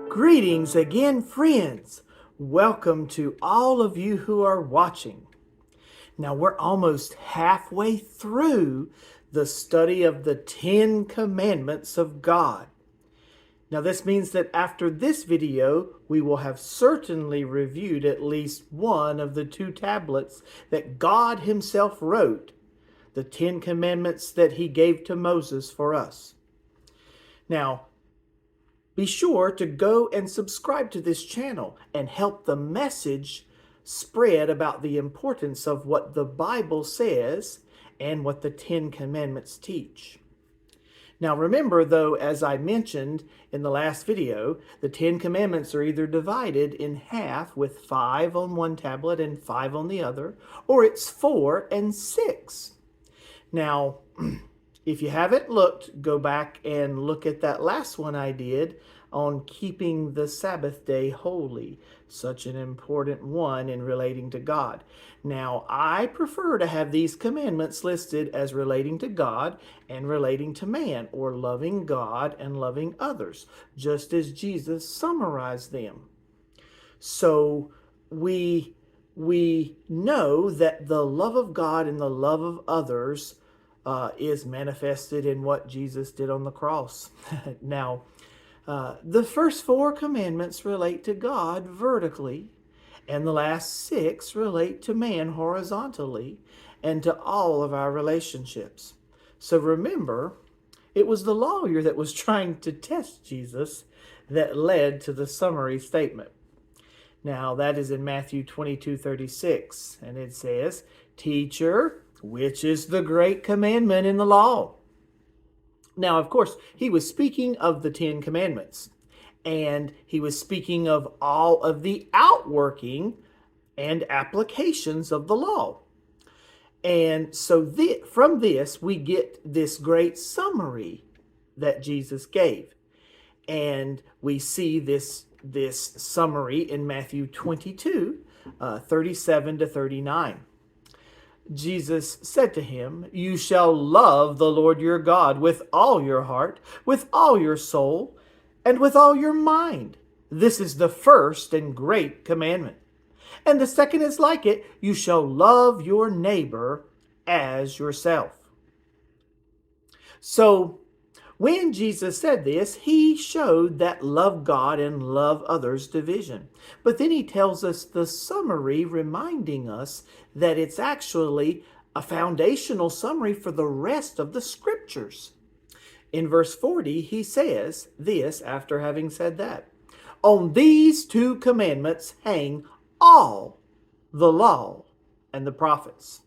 Greetings again, friends. Welcome to all of you who are watching. Now, we're almost halfway through the study of the 10 Commandments of God. Now, this means that after this video, we will have certainly reviewed at least one of the 2 tablets that God Himself wrote, the 10 Commandments that He gave to Moses for us. Now, be sure to go and subscribe to this channel and help the message spread about the importance of what the Bible says and what the 10 Commandments teach. Now remember, though, as I mentioned in the last video, the 10 Commandments are either divided in half with 5 on one tablet and 5 on the other, or it's 4 and 6. Now, if you haven't looked, go back and look at that last one I did on keeping the Sabbath day holy, such an important one in relating to God. Now, I prefer to have these commandments listed as relating to God and relating to man, or loving God and loving others, just as Jesus summarized them. So we know that the love of God and the love of others is manifested in what Jesus did on the cross. Now, the first 4 commandments relate to God vertically, and the last 6 relate to man horizontally and to all of our relationships. So remember, it was the lawyer that was trying to test Jesus that led to the summary statement. Now, that is in Matthew 22:36, and it says, "Teacher, which is the great commandment in the law?" Now, of course, he was speaking of the 10 Commandments, and he was speaking of all of the outworking and applications of the law. And so from this, we get this great summary that Jesus gave. And we see this summary in Matthew 22, 37 to 39. Jesus said to him, "You shall love the Lord your God with all your heart, with all your soul, and with all your mind. This is the first and great commandment. And the second is like it, you shall love your neighbor as yourself." So, when Jesus said this, he showed that love God and love others division. But then he tells us the summary, reminding us that it's actually a foundational summary for the rest of the scriptures. In verse 40, he says this after having said that, "On these 2 commandments hang all the law and the prophets."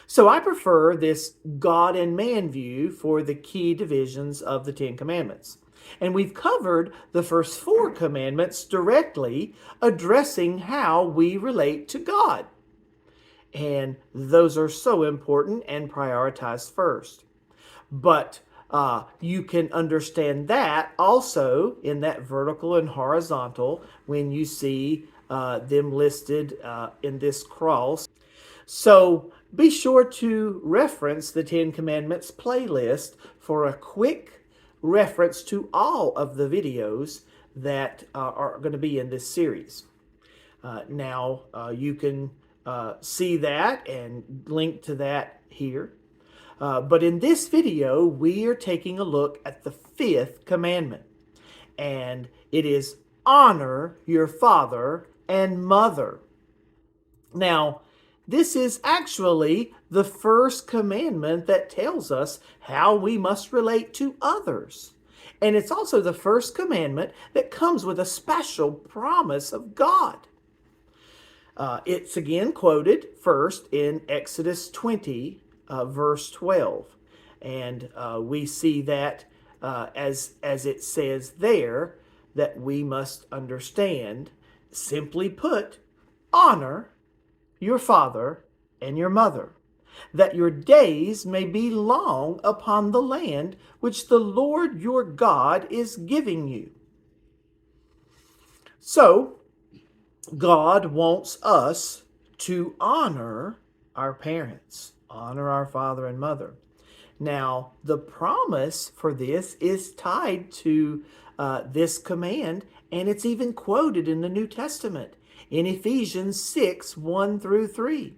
So I prefer this God and man view for the key divisions of the 10 Commandments. And we've covered the first 4 commandments directly, addressing how we relate to God. And those are so important and prioritized first. But you can understand that also in that vertical and horizontal when you see them listed in this cross. So be sure to reference the 10 Commandments playlist for a quick reference to all of the videos that are going to be in this series. Now, you can see that and link to that here. But in this video, we are taking a look at the 5th commandment. And it is honor your father and mother. Now, this is actually the first commandment that tells us how we must relate to others. And it's also the first commandment that comes with a special promise of God. It's again quoted first in Exodus 20, verse 12. And we see that as it says there, that we must understand, simply put, honor your father and your mother, that your days may be long upon the land which the Lord your God is giving you. So, God wants us to honor our parents, honor our father and mother. Now, the promise for this is tied to this command, and it's even quoted in the New Testament in Ephesians 6, 1 through 3.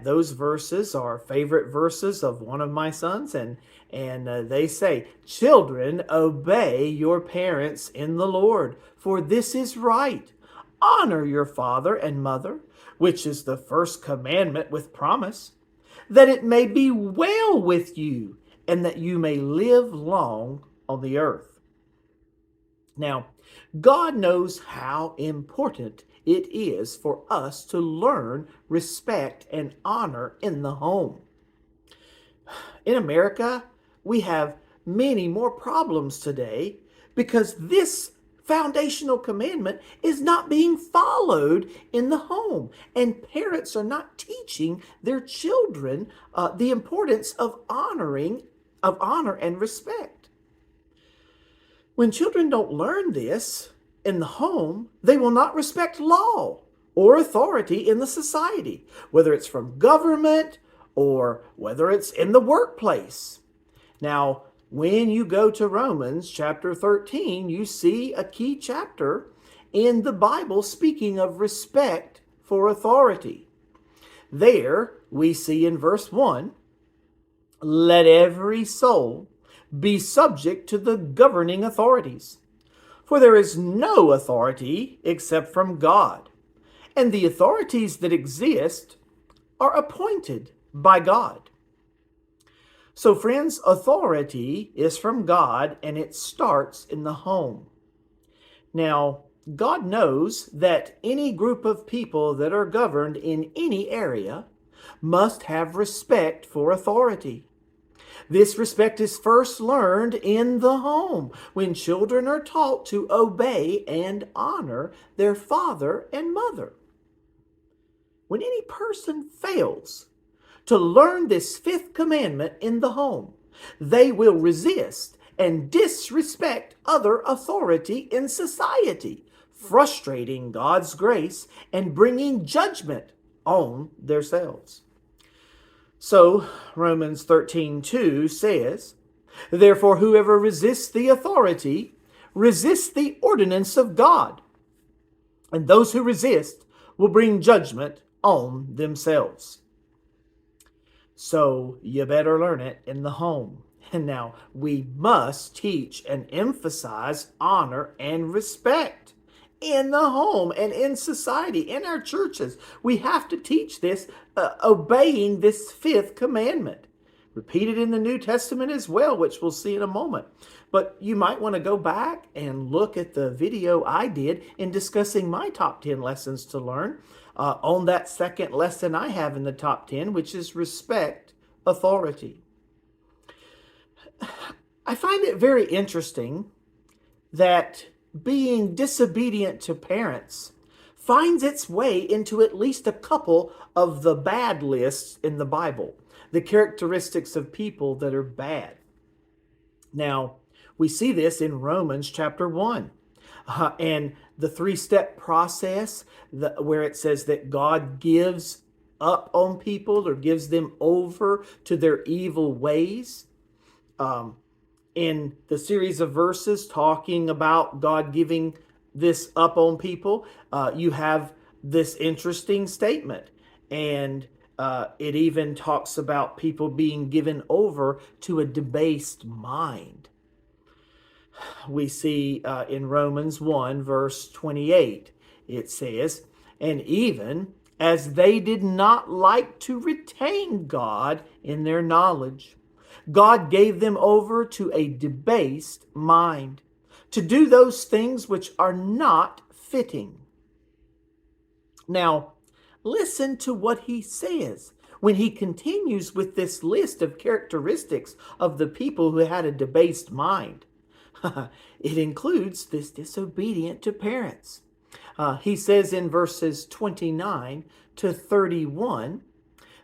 Those verses are favorite verses of one of my sons, and they say, "Children, obey your parents in the Lord, for this is right. Honor your father and mother, which is the first commandment with promise, that it may be well with you, and that you may live long on the earth." Now, God knows how important it is for us to learn respect and honor in the home. In America, we have many more problems today because this foundational commandment is not being followed in the home, and parents are not teaching their children the importance of honor and respect. When children don't learn this in the home, they will not respect law or authority in the society, whether it's from government or whether it's in the workplace. Now, when you go to Romans chapter 13, you see a key chapter in the Bible speaking of respect for authority. There we see in verse 1, "Let every soul be subject to the governing authorities. For there is no authority except from God, and the authorities that exist are appointed by God." So, friends, authority is from God, and it starts in the home. Now, God knows that any group of people that are governed in any area must have respect for authority. This respect is first learned in the home when children are taught to obey and honor their father and mother. When any person fails to learn this fifth commandment in the home, they will resist and disrespect other authority in society, frustrating God's grace and bringing judgment on themselves. So Romans 13:2 says, "Therefore whoever resists the authority resists the ordinance of God, and those who resist will bring judgment on themselves." So you better learn it in the home. And now we must teach and emphasize honor and respect in the home and in society, in our churches. We have to teach this, obeying this fifth commandment. Repeated in the New Testament as well, which we'll see in a moment. But you might want to go back and look at the video I did in discussing my top 10 lessons to learn on that second lesson I have in the top 10, which is respect authority. I find it very interesting that being disobedient to parents finds its way into at least a couple of the bad lists in the Bible, the characteristics of people that are bad. Now, we see this in Romans chapter 1 and the three-step process where it says that God gives up on people or gives them over to their evil ways. In the series of verses talking about God giving this up on people, you have this interesting statement. And it even talks about people being given over to a debased mind. We see in Romans 1, verse 28, it says, "And even as they did not like to retain God in their knowledge, God gave them over to a debased mind, to do those things which are not fitting." Now, listen to what he says when he continues with this list of characteristics of the people who had a debased mind. It includes this disobedient to parents. He says in verses 29 to 31,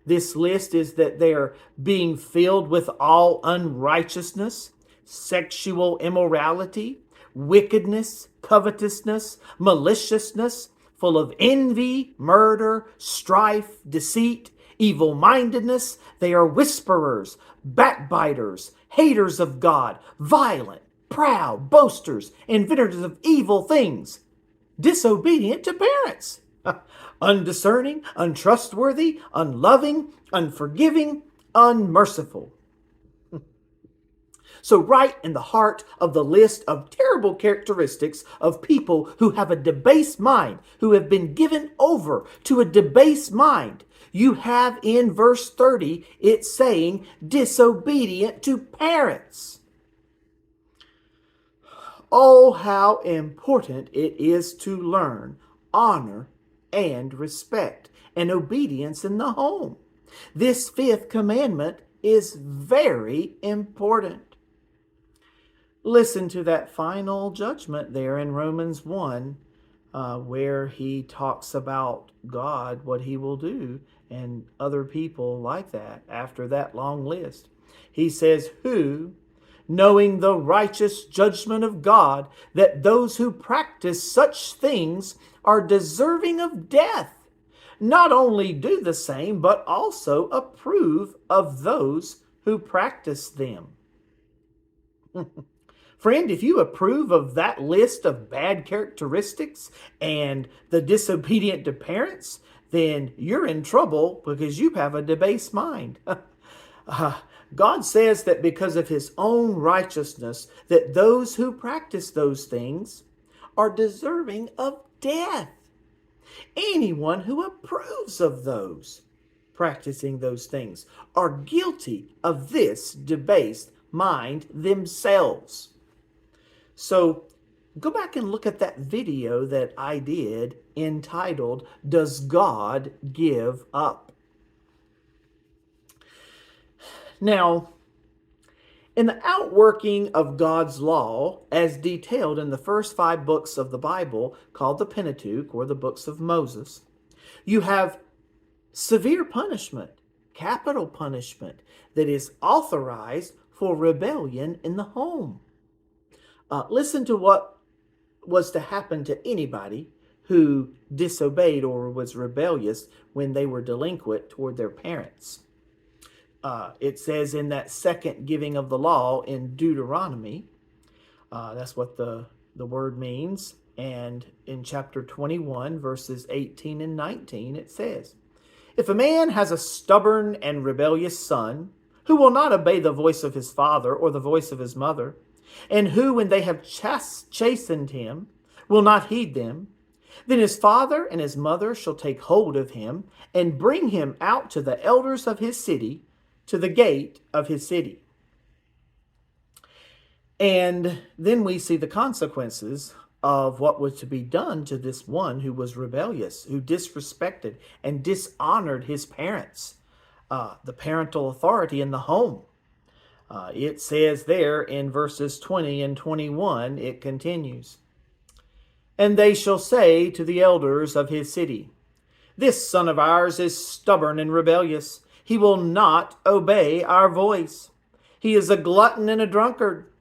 this list is that they are being filled with all unrighteousness, sexual immorality, wickedness, covetousness, maliciousness, full of envy, murder, strife, deceit, evil-mindedness. They are whisperers, backbiters, haters of God, violent, proud, boasters, inventors of evil things, disobedient to parents, undiscerning, untrustworthy, unloving, unforgiving, unmerciful. So right in the heart of the list of terrible characteristics of people who have a debased mind, who have been given over to a debased mind, you have in verse 30, it's saying disobedient to parents. Oh, how important it is to learn honor and respect and obedience in the home. This fifth commandment is very important. Listen to that final judgment there in Romans 1, where he talks about God, what he will do, and other people like that after that long list. He says, who, knowing the righteous judgment of God, that those who practice such things are deserving of death, not only do the same, but also approve of those who practice them. Friend, if you approve of that list of bad characteristics and the disobedient to parents, then you're in trouble because you have a debased mind. God says that because of his own righteousness, that those who practice those things are deserving of death. Anyone who approves of those practicing those things are guilty of this debased mind themselves. So go back and look at that video that I did entitled, Does God Give Up? Now, in the outworking of God's law, as detailed in the first 5 books of the Bible, called the Pentateuch, or the books of Moses, you have severe punishment, capital punishment, that is authorized for rebellion in the home. Listen to what was to happen to anybody who disobeyed or was rebellious when they were delinquent toward their parents. It says in that second giving of the law in Deuteronomy, that's what the word means. And in chapter 21, verses 18 and 19, it says, if a man has a stubborn and rebellious son who will not obey the voice of his father or the voice of his mother, and who, when they have chastened him, will not heed them, then his father and his mother shall take hold of him and bring him out to the elders of his city, to the gate of his city. And then we see the consequences of what was to be done to this one who was rebellious, who disrespected and dishonored his parents, the parental authority in the home. It says there in verses 20 and 21, it continues, and they shall say to the elders of his city, this son of ours is stubborn and rebellious. He will not obey our voice. He is a glutton and a drunkard.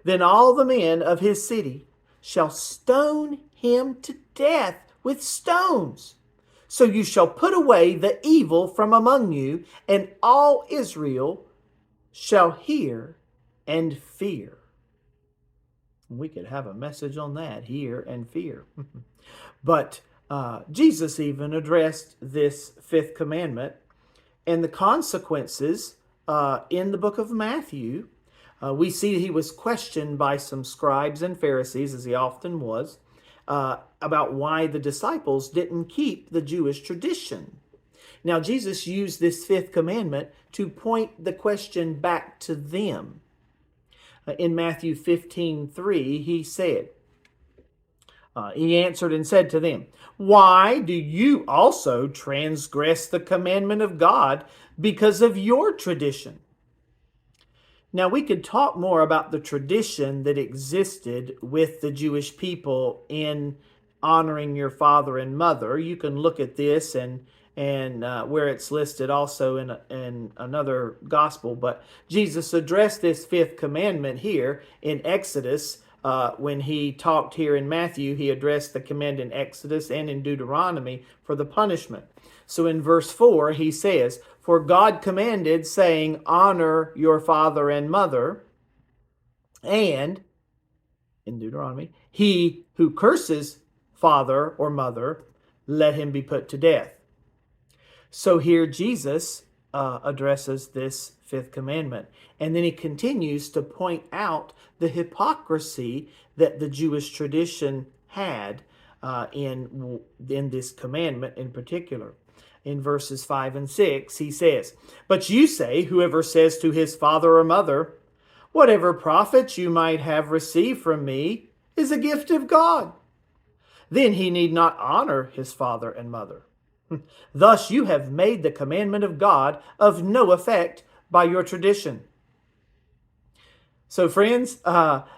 Then all the men of his city shall stone him to death with stones. So you shall put away the evil from among you, and all Israel shall hear and fear. We could have a message on that, hear and fear. But Jesus even addressed this fifth commandment and the consequences in the book of Matthew. We see he was questioned by some scribes and Pharisees, as he often was, about why the disciples didn't keep the Jewish tradition. Now, Jesus used this fifth commandment to point the question back to them. In Matthew 15:3, he said, he answered and said to them, why do you also transgress the commandment of God because of your tradition? Now, we could talk more about the tradition that existed with the Jewish people in honoring your father and mother. You can look at this and where it's listed also in another gospel. But Jesus addressed this fifth commandment here in Exodus when he talked here in Matthew, he addressed the command in Exodus and in Deuteronomy for the punishment. So in verse 4, he says, "For God commanded, saying, honor your father and mother, and," in Deuteronomy, "he who curses father or mother, let him be put to death." So here Jesus addresses this fifth commandment. And then he continues to point out the hypocrisy that the Jewish tradition had in this commandment in particular. In verses 5 and 6, he says, "But you say, whoever says to his father or mother, whatever profit you might have received from me is a gift of God, then he need not honor his father and mother. Thus you have made the commandment of God of no effect by your tradition." So friends,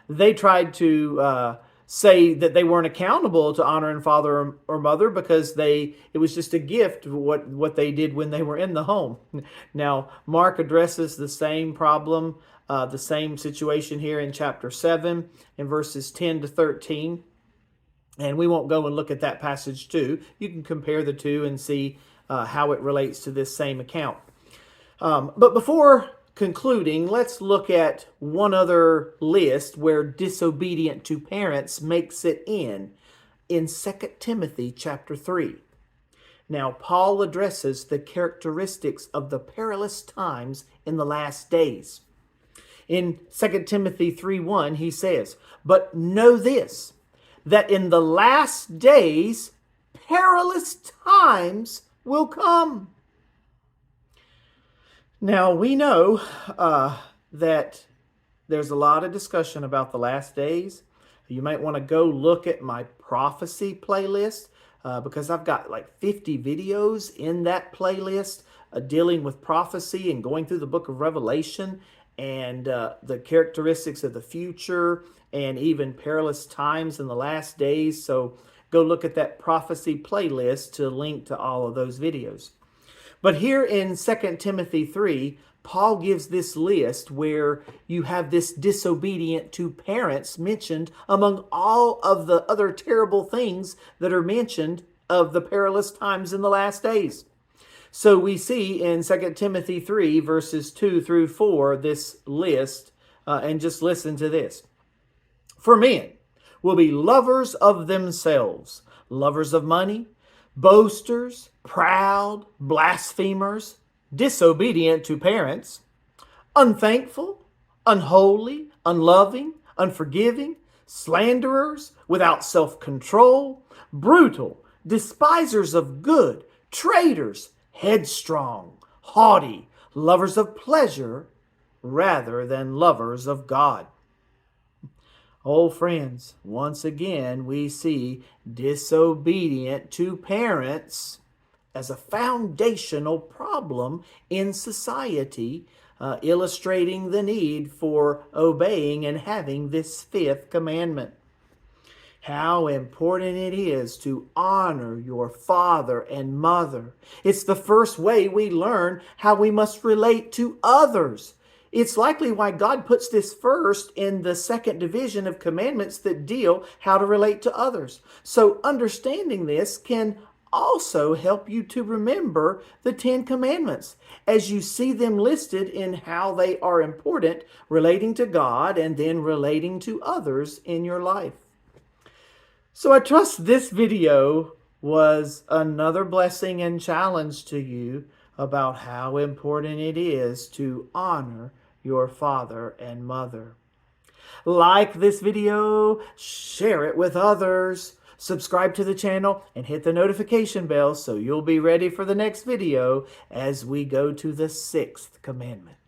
they tried to say that they weren't accountable to honoring father or mother because it was just a gift, what they did when they were in the home. Now, Mark addresses the same problem, the same situation here in chapter 7, in verses 10 to 13. And we won't go and look at that passage too. You can compare the two and see how it relates to this same account. But before concluding, let's look at one other list where disobedient to parents makes it in 2 Timothy chapter 3. Now, Paul addresses the characteristics of the perilous times in the last days. In 2 Timothy 3:1, he says, "But know this, that in the last days perilous times will come." Now, we know that there's a lot of discussion about the last days. You might want to go look at my prophecy playlist because I've got like 50 videos in that playlist dealing with prophecy and going through the book of Revelation and the characteristics of the future and even perilous times in the last days. So go look at that prophecy playlist to link to all of those videos. But here in 2 Timothy 3, Paul gives this list where you have this disobedient to parents mentioned among all of the other terrible things that are mentioned of the perilous times in the last days. So we see in 2 Timothy 3, verses 2 through 4, this list, and just listen to this. "For men will be lovers of themselves, lovers of money, boasters, proud, blasphemers, disobedient to parents, unthankful, unholy, unloving, unforgiving, slanderers, without self-control, brutal, despisers of good, traitors, headstrong, haughty, lovers of pleasure rather than lovers of God." Oh, friends, once again, we see disobedient to parents as a foundational problem in society, illustrating the need for obeying and having this fifth commandment. How important it is to honor your father and mother. It's the first way we learn how we must relate to others. It's likely why God puts this first in the second division of commandments that deal how to relate to others. So understanding this can also help you to remember the 10 commandments as you see them listed in how they are important relating to God and then relating to others in your life. So I trust this video was another blessing and challenge to you about how important it is to honor your father and mother. Like this video, share it with others, subscribe to the channel, and hit the notification bell so you'll be ready for the next video as we go to the 6th commandment.